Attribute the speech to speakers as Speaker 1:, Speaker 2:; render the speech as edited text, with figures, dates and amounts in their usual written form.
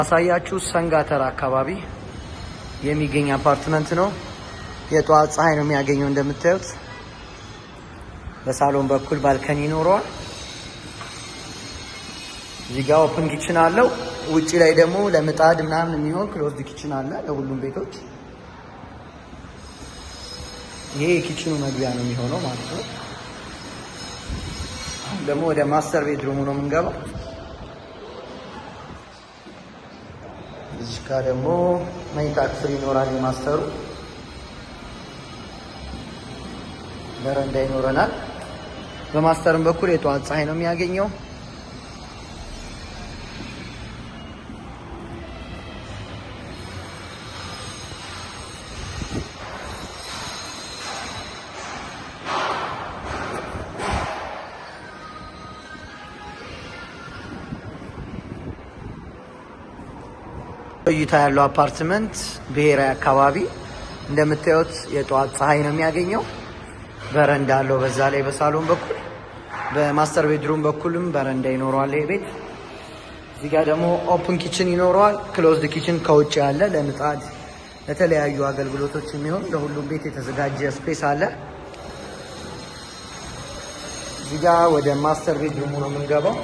Speaker 1: አሳያችሁ ሰንጋተራ አካባቢ የሚገኝ አፓርትመንት ነው። የጧት ፀሐይ ነው የሚያገኘው። እንደምታዩት በሳሎን በኩል ባልከኒ ይኖረዋል። እዚህ ጋር ኦፕን ኪችን አለው። ውጪ ላይ ደግሞ ለምጣድ ምናምን የሚሆን ክሎዝድ ኪችን አለ ለሁሉም ቤቶች። ይሄ የኪችኑ መግቢያ ነው የሚሆነው ማለት ነው። አሁን ደግሞ ወደ ማስተር ቤድሩሙ ነው የምንገባው። እዚህ ጋር ደግሞ መኝታ ክፍል ይኖራል። የማስተሩ በረንዳ ይኖረናል። በማስተርም በኩል የጠዋት ፀሐይ ነው የሚያገኘው። እይታ ያለው አፓርትመንት ብሔራዊ አካባቢ እንደምታዩት የጠዋት ፀሐይ ነው የሚያገኘው። በረንዳ አለው በዛ ላይ በሳሎን በኩል። በማስተር ቤድሩም በኩልም በረንዳ ይኖረዋል ይሄ ቤት። እዚህ ጋር ደግሞ ኦፕን ኪችን ይኖረዋል። ክሎዝድ ኪችን ከውጭ ያለ ለምጣድ ለተለያዩ አገልግሎቶች የሚሆን ለሁሉም ቤት የተዘጋጀ ስፔስ አለ። እዚህ ጋር ወደ ማስተር ቤድሩሙ ነው የምንገባው።